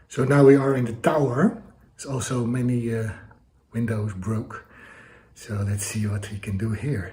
So now we are in the tower. There's also many windows broke. So let's see what we can do here.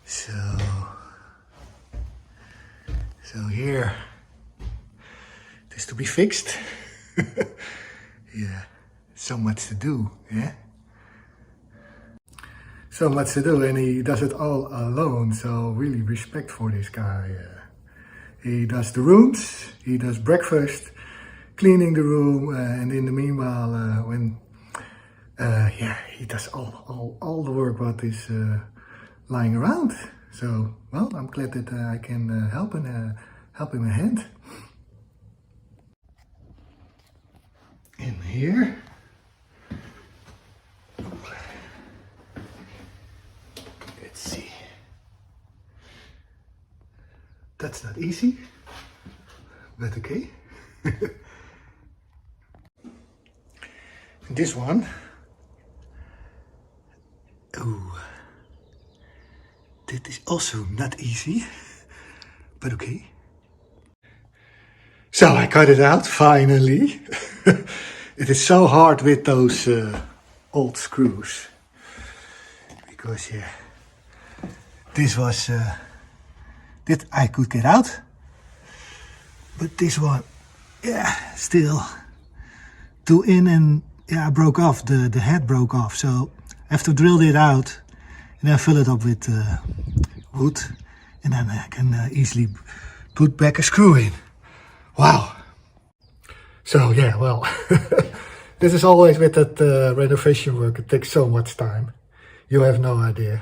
So here, it is to be fixed. Yeah, so much to do, yeah? So much to do, and he does it all alone, so really respect for this guy. He does the rooms, he does breakfast, cleaning the room, and in the meanwhile, he does all the work what is lying around. So, well, I'm glad that I can help him a hand. In here. Let's see. That's not easy, but okay. This one. Oh, that is also not easy, but okay. So I cut it out finally. It is so hard with those old screws, because yeah, this was that I could get out, but this one, yeah, still too in, and yeah, broke off. The head broke off, so I have to drill it out and then fill it up with wood, and then I can easily put back a screw in. Wow. So yeah, well, this is always with that renovation work. It takes so much time. You have no idea,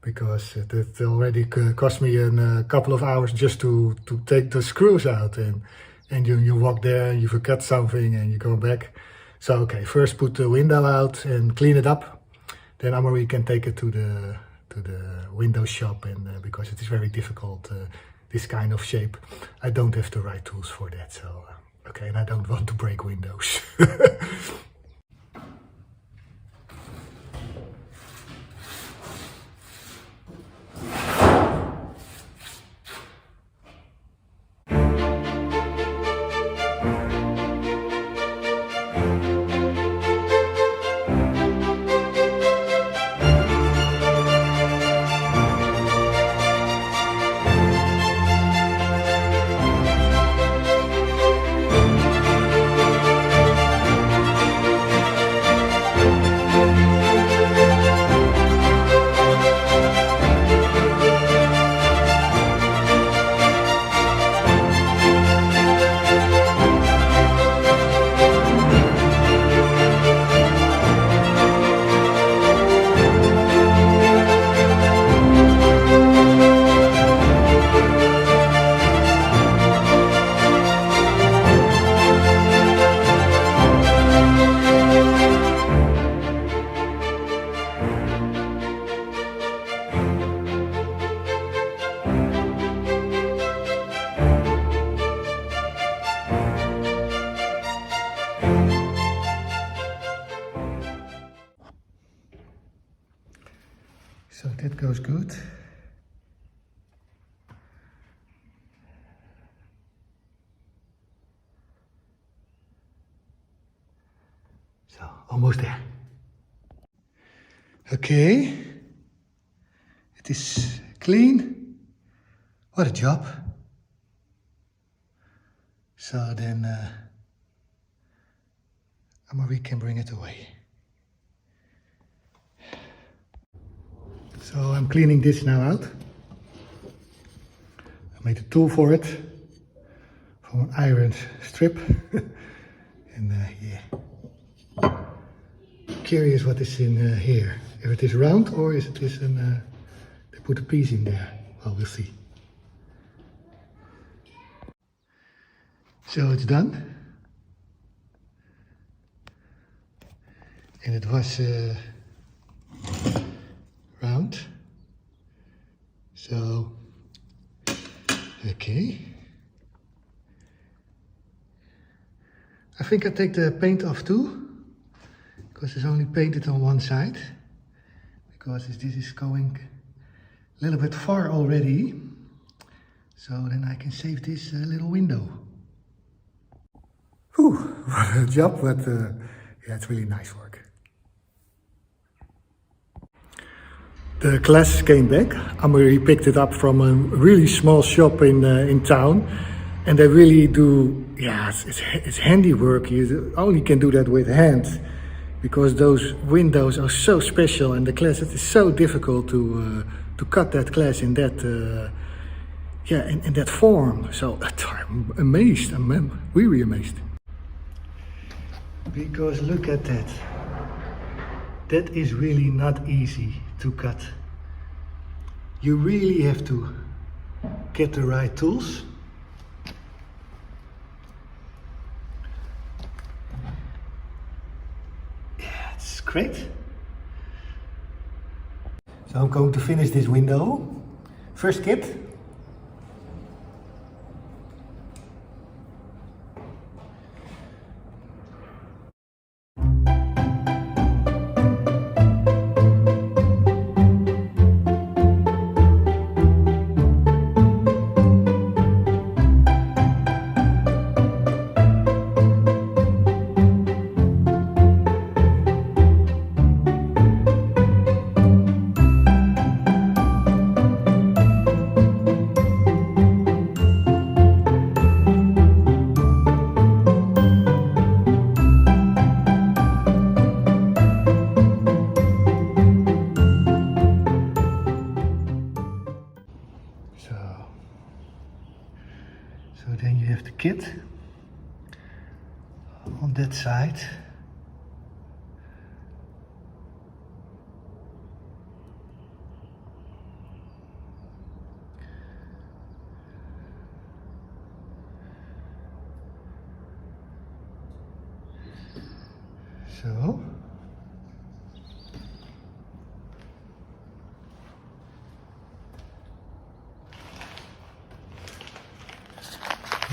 because it already cost me a couple of hours just to take the screws out, and you walk there and you forget something and you go back. So okay, first put the window out and clean it up. Then Amory can take it to the window shop, and because it is very difficult, this kind of shape, I don't have the right tools for that. So okay, and I don't want to break windows. So that goes good. So almost there. Okay, it is clean. What a job. So then Amory can bring it away. So I'm cleaning this now out. I made a tool for it from an iron strip. And yeah, curious what is in here. If it is round or is it they put a piece in there. Well, we'll see. So it's done. And it was round. So, okay. I think I take the paint off too, because it's only painted on one side, because this is going a little bit far already. So then I can save this little window. Whew, what a job, but yeah, it's really nice work. The glass came back. Amory picked it up from a really small shop in town, and they really do. Yeah, it's handiwork. You only can do that with hand, because those windows are so special, and the glass, it is so difficult to cut that glass in that in that form. So I'm amazed. I'm really amazed. Because look at that. That is really not easy to cut. You really have to get the right tools. Yeah, it's great. So I'm going to finish this window. First kit. So then you have the kit on that side. So.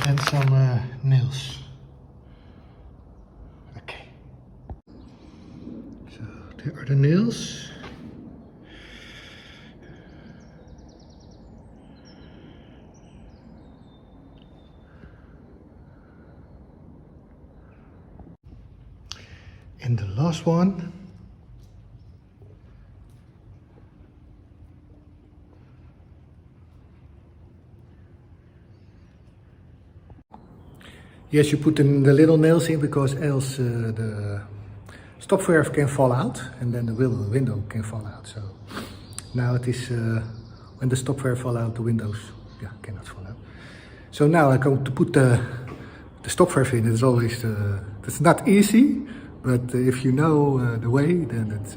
And some nails. Okay. So there are the nails. And the last one. Yes, you put the little nails in, because else the stopverf can fall out, and then the window can fall out. So now it is when the stopverf fall out, the windows cannot fall out. So now I'm going to put the stopverf in. It's always it's not easy, but if you know the way, then it's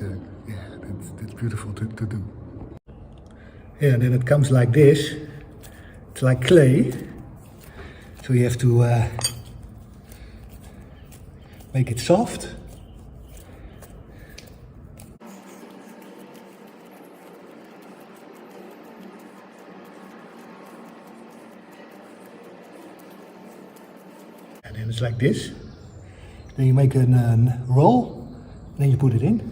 that's beautiful to do. Yeah, and then it comes like this. It's like clay, so you have to make it soft. And then it's like this. Then you make a roll, then you put it in.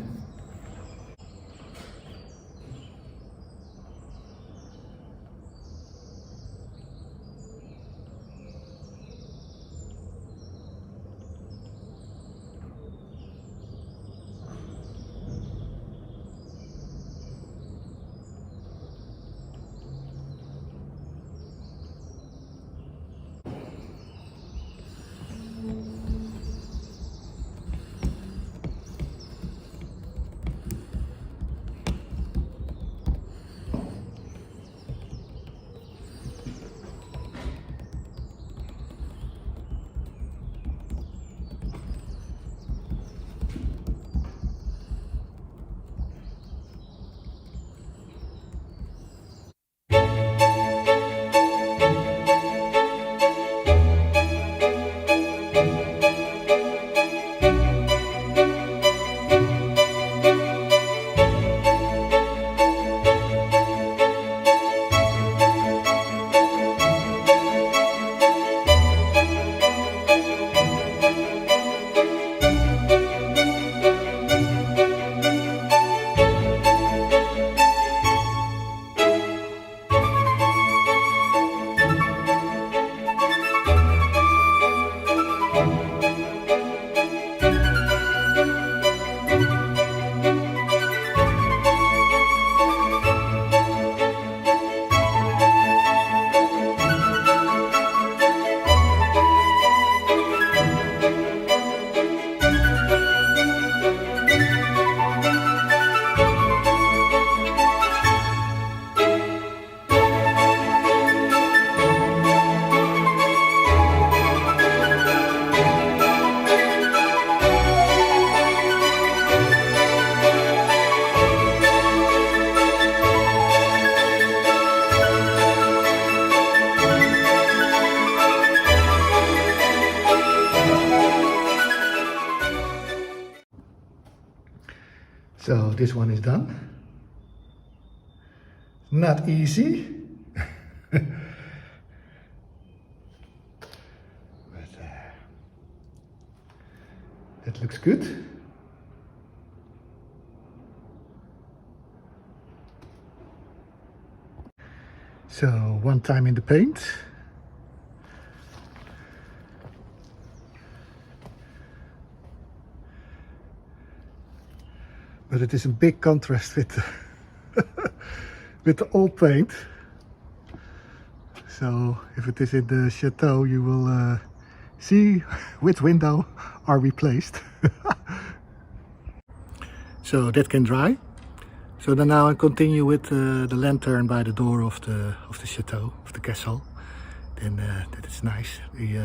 this one is done. Not easy. But that looks good. So one time in the paint. But it is a big contrast with the, with the old paint. So if it is in the chateau, you will see which window are replaced. So that can dry. So then now I continue with the lantern by the door of the chateau, of the castle. Then that is nice. We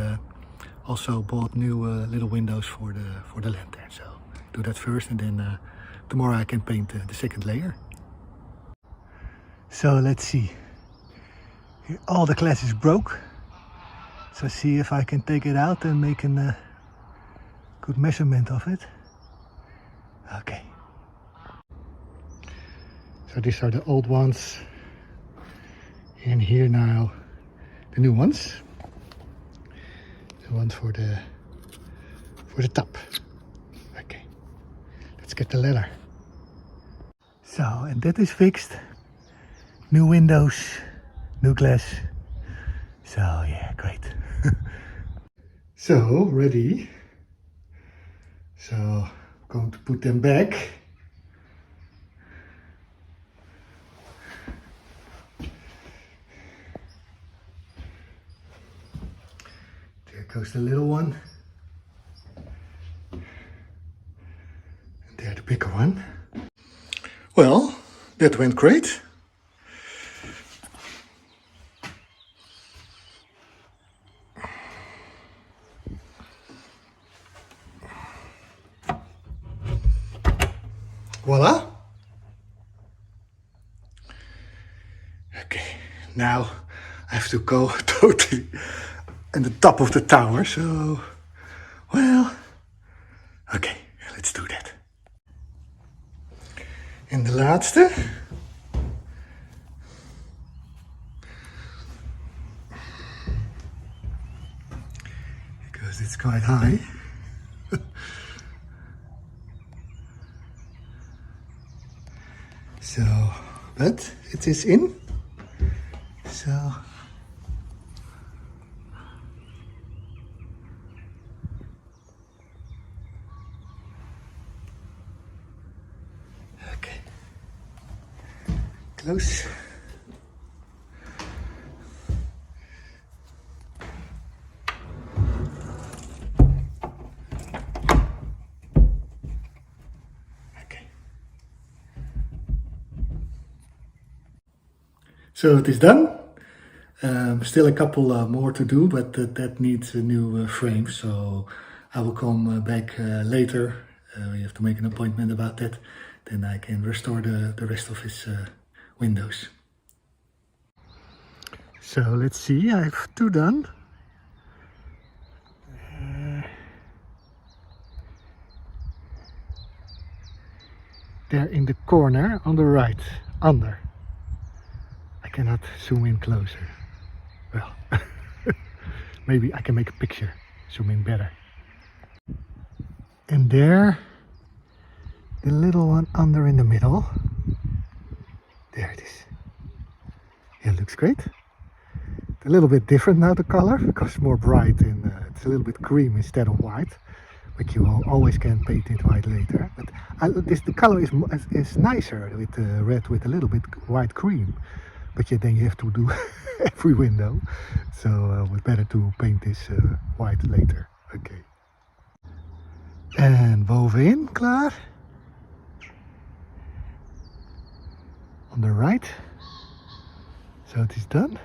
also bought new little windows for the lantern. So do that first, and then tomorrow I can paint the second layer. So let's see. Here, all the glass is broke. So see if I can take it out and make a good measurement of it. Okay. So these are the old ones. And here now the new ones. The one for the top. Okay. Let's get the ladder. So, and that is fixed. New windows, new glass. So yeah, great. So ready. So I'm going to put them back. There goes the little one. And there the bigger one. Well, that went great. Voila. Okay, now I have to go totally on the top of the tower, so, well, okay, let's do that. En de laatste. Because it's quite high. So, but it is in. So, okay. Close. So it is done. Still a couple more to do, but that needs a new frame. So I will come back later. We have to make an appointment about that. Then I can restore the rest of his windows. So let's see, I have two done. They're in the corner on the right, under. I cannot zoom in closer. Well, maybe I can make a picture, zoom in better. And there, the little one under in the middle. There it is. Yeah, it looks great. A little bit different now, the color, because it's more bright and it's a little bit cream instead of white. But you always can paint it white later. But the color is nicer with the red with a little bit white cream. But yeah, then you have to do every window. So it's better to paint this white later. Okay. En bovenin, klaar. On the right. So it is done.